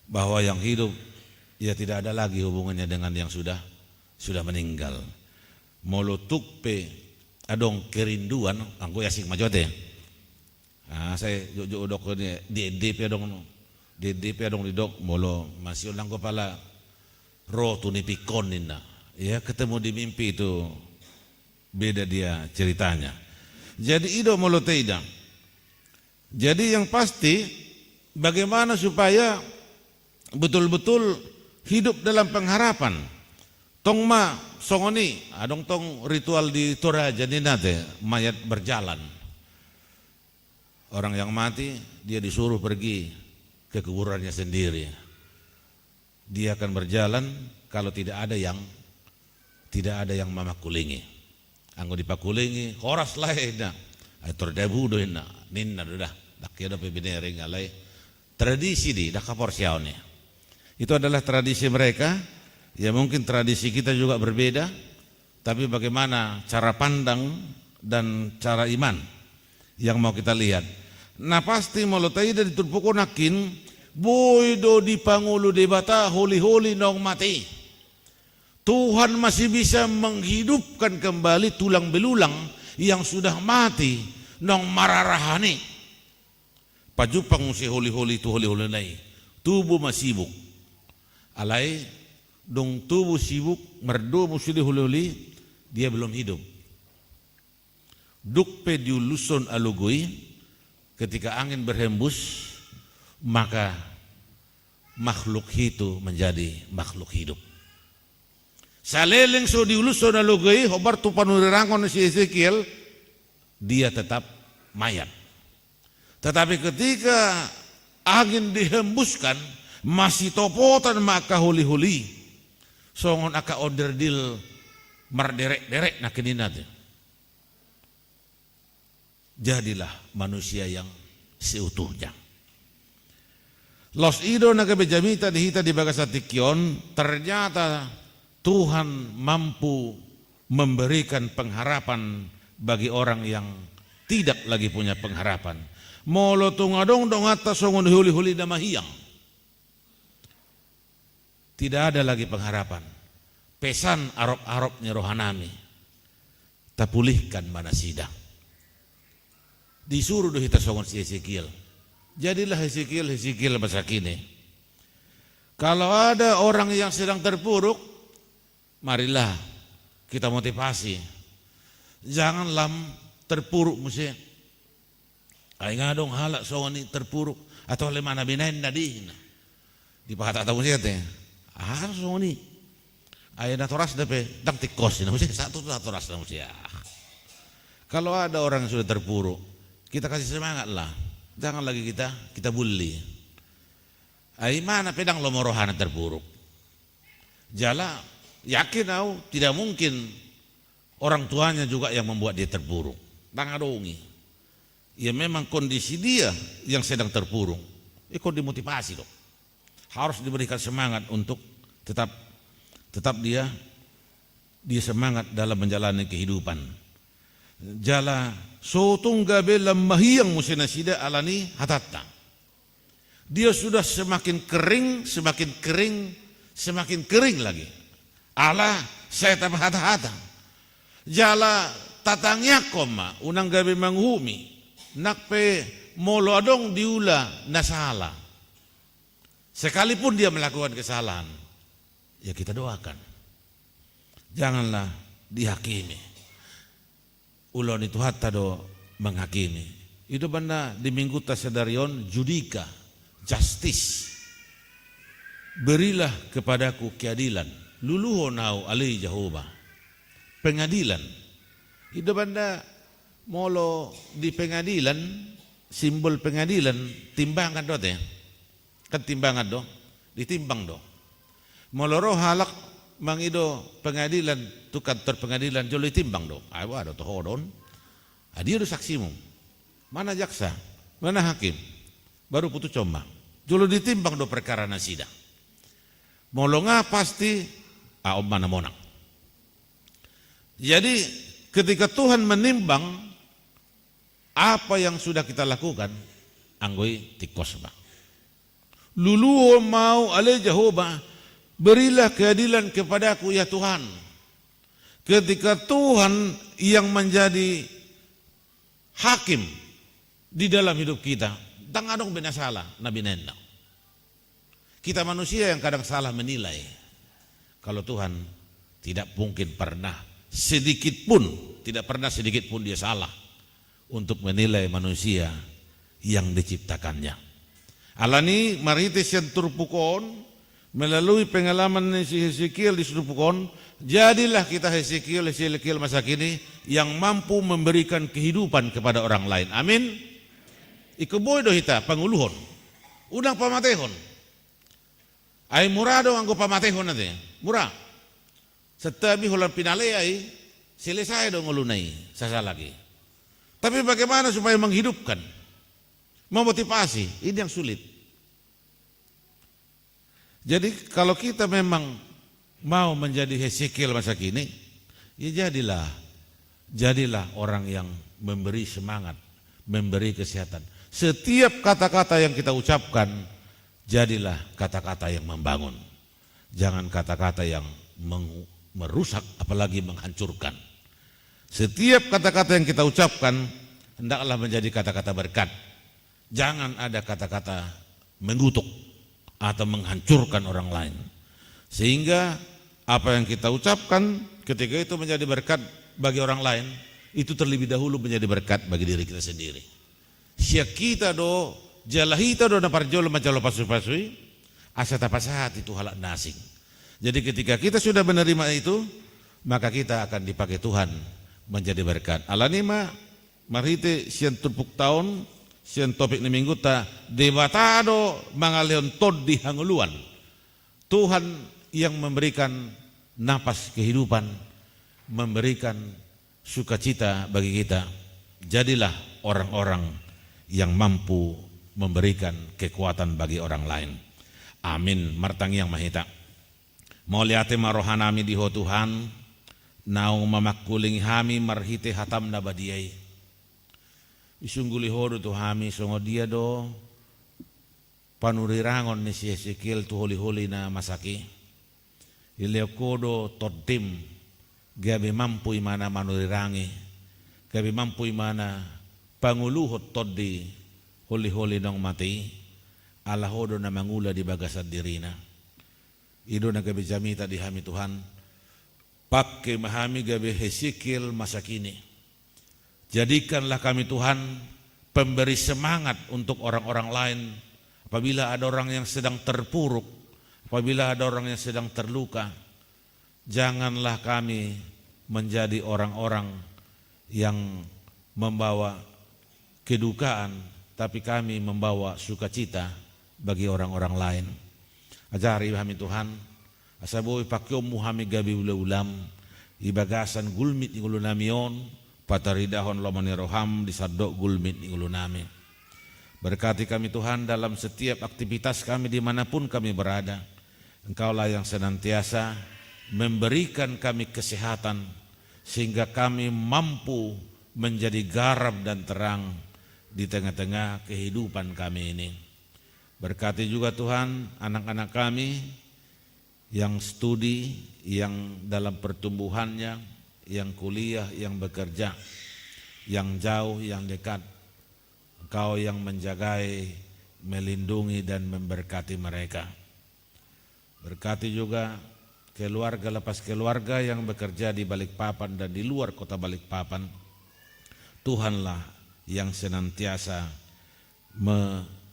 bahwa yang hidup ya tidak ada lagi hubungannya dengan yang sudah meninggal. Molo tukpe adong kerinduan anggo yasing majote. Nah, saya jojo dok di DP adong di dok molo masih ulang kepala roh tunipikon nina. Ya ketemu di mimpi itu beda dia ceritanya. Jadi ido molo teida. Jadi yang pasti bagaimana supaya betul-betul hidup dalam pengharapan. Tong ma songoni adong tong ritual di Toraja nate mayat berjalan. Orang yang mati dia disuruh pergi ke kuburannya sendiri. Dia akan berjalan kalau tidak ada yang mamakulingi. Anggo dipakulingi horas lain. Atur debu do ninna dah dak ya do pebinere ngalai. Tradisi di dak kapor siaone. Itu adalah tradisi mereka. Ya mungkin tradisi kita juga berbeda, tapi bagaimana cara pandang dan cara iman yang mau kita lihat. Nah pasti molotai dari turpukonakin boydo di Pangulo de Bata, holi-holi nong mati. Tuhan masih bisa menghidupkan kembali tulang belulang yang sudah mati nong mararahani. Pajupang si holi-holi tu holi-holi nai. Tubuh masibuk. Alai dong tubuh sibuk, merdo musili holi-holi, dia belum hidup. Dukpe diuluson alugui, ketika angin berhembus, maka makhluk itu menjadi makhluk hidup. Saleleng so diuluson alugui, hobar tu panurirangon si Ezekiel, dia tetap mayat. Tetapi ketika angin dihembuskan, masih topotan maka huli-huli, songon aka onderdil marderek-derek nak keninat. Jadilah manusia yang seutuhnya. Los ido naga bejamita dihita di bagasatikion, ternyata Tuhan mampu memberikan pengharapan bagi orang yang tidak lagi punya pengharapan. Molo tungadong dong atas songon huli-huli damahiyang. Tidak ada lagi pengharapan. Pesan arop-aropnya rohanami. Tapulihkan mana sidang. Disuruh dohita songon si Ezekiel. Jadilah Ezekiel masa kini. Kalau ada orang yang sedang terpuruk, marilah kita motivasi. Janganlah terpuruk mesti. Ay ngadong halak songon ni terpuruk atau le mana binain nadi. Di pakata tahu mesti teh. Songon ni. Ay natoras dape dang tikos na mesti satu natoras na mesti. Kalau ada orang yang sudah terpuruk, kita kasih semangat lah. Jangan lagi kita bully. Ay mana pedang lomorohana terpuruk. Jala yakin aku tidak mungkin orang tuanya juga yang membuat dia terpuruk. Tangadongi. Ya memang kondisi dia yang sedang terpuruk. Ikut dimotivasi dong. Harus diberikan semangat untuk tetap dia semangat dalam menjalani kehidupan. Jala sotungga belam mahiyang musinasida alani hatatta. Dia sudah semakin kering lagi. Allah saya tambah hata-hata. Jala tatangnya koma unang gabi manghumi. Nakpe molo adong diula nasala. Sekalipun dia melakukan kesalahan, ya kita doakan. Janganlah dihakimi. Ulon itu hatta do menghakimi. Itu benda di minggu tasadarion judika, justice. Berilah kepadaku keadilan. Luluho nau alai Jehovah. Pengadilan. Itu benda molo di pengadilan, simbol pengadilan, timbangan do teh. Kan timbangan do, ditimbang do. Molo roh halak mangido pengadilan, tu kantor pengadilan jolo ditimbang do. Ayo ada to hodon. Dia do saksimu. Mana jaksa? Mana hakim? Baru putus combang. Jolo ditimbang do perkara nasida. Molo nga pasti om mana monang. Jadi ketika Tuhan menimbang apa yang sudah kita lakukan, anggoi tikos bang. Luluo mau alai Jehovah, berilah keadilan kepadaku ya Tuhan. Ketika Tuhan yang menjadi hakim di dalam hidup kita, tang adong bina salah nabi nenda. Kita manusia yang kadang salah menilai. Kalau Tuhan tidak mungkin pernah sedikit pun dia salah untuk menilai manusia yang diciptakannya. Alani maritis yang turpukon melalui pengalaman si Ezekiel di Surpukon, jadilah kita Ezekiel masa kini yang mampu memberikan kehidupan kepada orang lain. Amin. Ikuboy do hita panguluhon, unang pamatehon. Ay murado anggo pamatehon nate, murah. Setabi hulang pinale ay selesai dong ngulunai sasa lagi. Tapi bagaimana supaya menghidupkan, memotivasi, ini yang sulit. Jadi kalau kita memang mau menjadi Ezekiel masa kini, ya jadilah orang yang memberi semangat, memberi kesehatan. Setiap kata-kata yang kita ucapkan, Jadilah kata-kata yang membangun. Jangan kata-kata yang merusak apalagi menghancurkan. Setiap kata-kata yang kita ucapkan hendaklah menjadi kata-kata berkat. Jangan ada kata-kata mengutuk atau menghancurkan orang lain. Sehingga apa yang kita ucapkan ketika itu menjadi berkat bagi orang lain, itu terlebih dahulu menjadi berkat bagi diri kita sendiri. Siak kita do jalahita do na parjolo macalo pasu-pasui asa tapasahat itu halak nasing. Jadi ketika kita sudah menerima itu, maka kita akan dipakai Tuhan menjadi berkat. Alanima marite sian tupuk tahun sian topik ni minggu ta debatado mangaleon tod di hanguluan. Tuhan yang memberikan napas kehidupan, memberikan sukacita bagi kita. Jadilah orang-orang yang mampu memberikan kekuatan bagi orang lain. Amin. Martangi yang mahita. Mauliate marohanami diho Tuhan, naung mamakuling hami marhite hatam na badiyay. Isungguli hodo tu hami songo dia do panurirangon ni si Ezekiel tu holi-holi na masaki. Ileo kodo todim gabi mampu imana manurirangi, gabi mampu imana panguluhot todi holi-holi nong mati, ala hodo na mangula di bagasan dirina. Ido na gabi jamita di hami Tuhan, pakai mahami gabi Ezekiel masa kini. Jadikanlah kami Tuhan pemberi semangat untuk orang-orang lain. Apabila ada orang yang sedang terpuruk, apabila ada orang yang sedang terluka, janganlah kami menjadi orang-orang yang membawa kedukaan, tapi kami membawa sukacita bagi orang-orang lain. Ajari kami Tuhan, asaboy pakyomu hami gabi ulam, ibagasan gulmit ni ulunamion, pataridahon lomani roham disadok gulmit ni ulunami. Berkati kami Tuhan dalam setiap aktivitas kami dimanapun kami berada. Engkaulah yang senantiasa memberikan kami kesehatan sehingga kami mampu menjadi garam dan terang di tengah-tengah kehidupan kami ini. Berkati juga Tuhan anak-anak kami yang studi, yang dalam pertumbuhannya, yang kuliah, yang bekerja, yang jauh, yang dekat. Engkau yang menjagai, melindungi dan memberkati mereka. Berkati juga keluarga lepas keluarga yang bekerja di Balikpapan dan di luar kota Balikpapan. Tuhanlah yang senantiasa memberkati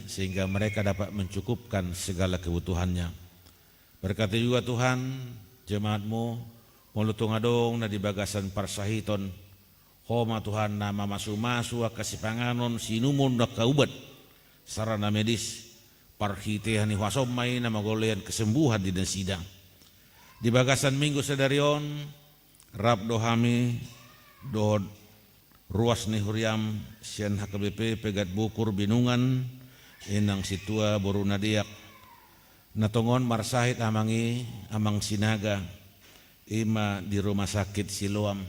sehingga mereka dapat mencukupkan segala kebutuhannya. Berkati juga Tuhan jemaat-Mu mulutung adong na di bagasan parsahiton. Homa Tuhan nama masu-masu kasih panganon sinumun na kaubat sarana medis parhitehan ni wasomay na magolean kesembuhan di dan sidang. Di bagasan minggu sedarion rap dohami do ruas ni huriam sian HKBP pegat bukur binungan inang situa boru nadiak natongon marsahit amangi amang sinaga ima di rumah sakit Siloam.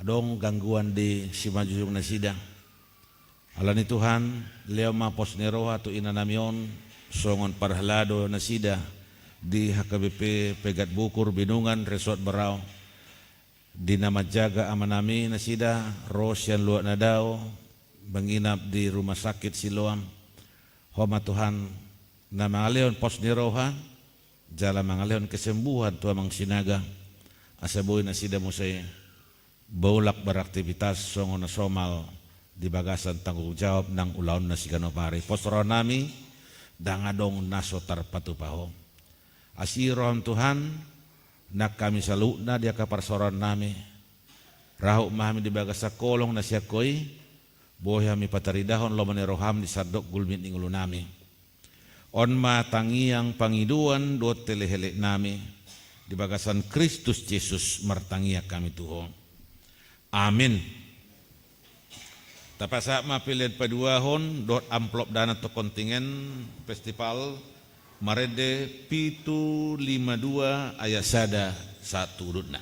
Adong gangguan di Simajujung na sidang. Alani Tuhan, leo mapos neroha tu inanamion songon parhalado na sida di HKBP Pegat Bukur Binungan Resort Barao. Di nama jaga amanami na sida Rosyan luak na daw menginap di rumah sakit Siloam. Homa Tuhan na mangaleon pos neroha jala mangaleon kesembuhan tu amang sinaga. Asaboy na sida mo say baulak beraktivitas songo na somal di bagasan tanggung jawab ng ulaon na siganopari. Posro nami dangadong naso tarpatupaho. Asiroham Tuhan nak kami saluna dia kaparsoran nami. Rahu mahami di bagasa kolong na siya koy boy hami pataridahon lomane roham di sadok gulmit ning ulo nami. On matangiang pangiduan dot telehele nami di bagasan Kristus Yesus martangia kami Tuhan. Amin. Tapasa mapilid paduahon dot amplop dana to kontingen festival Marede Pitu 52 ayasada 1 rutna.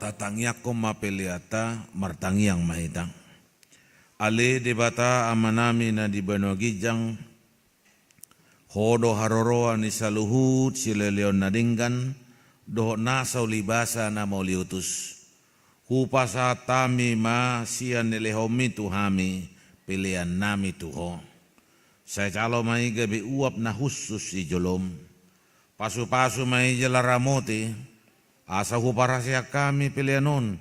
tatangyakom mapeliata martangiang mahitang. Ale debata amanami na di banwagijang hodo haroroa ni saluhut sileleon nadinggan doh nasaw libasa na mauliutus. Hupasa tami ma siyan nilehomi tuhami pilihan nami tuho. Saya calo mai gabi uap na husus si jolom. Pasu-pasu mai jalaramoti asa huparasya kami pilihanon.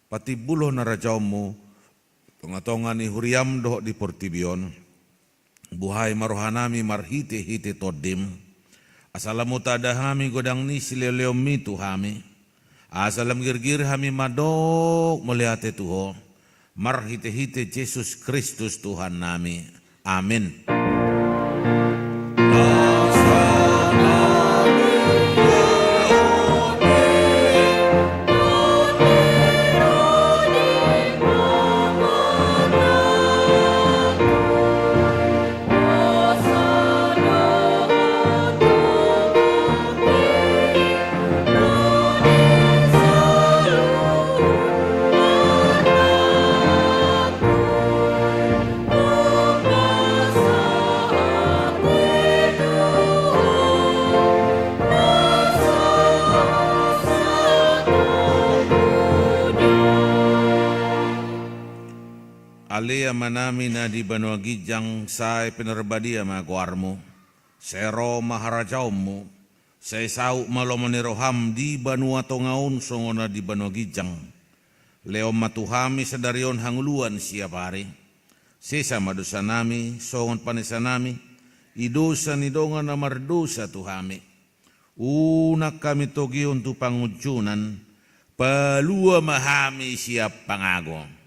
Pati bulo na rajaumu tonga-tonga ni huriam doh di portibion. Buhay marohanami marhite-hite todim. Asalamu tadahami godang ni sileleomi tuhami. Asalam girgir hami madok melihat Tuhan. Marhite-hite Yesus Kristus Tuhan nami. Amin. Alia manami na di banwagijang say penerbadia maguarmo, sero maharajaumu, say sau malomaniroham di banua tongaun songona di banwagijang, leo matuhami sadarion hanguluan siap hari, sesa madosa nami, songon panesa nami, idosa nidongan amardosa tuhami, unak kami togi untuk pangujunan, palua mahami siap pangagong.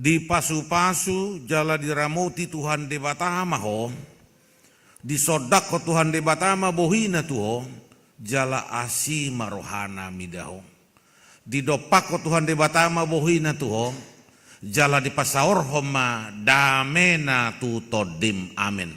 Di pasu-pasu jala diramoti Tuhan debatama ho, di sodak ko Tuhan debatama bohina tuho, jala asi marohana midaho. Di dopak ko Tuhan debatama bohina tuho, jala di pasaor homa damena tu todim. Amin.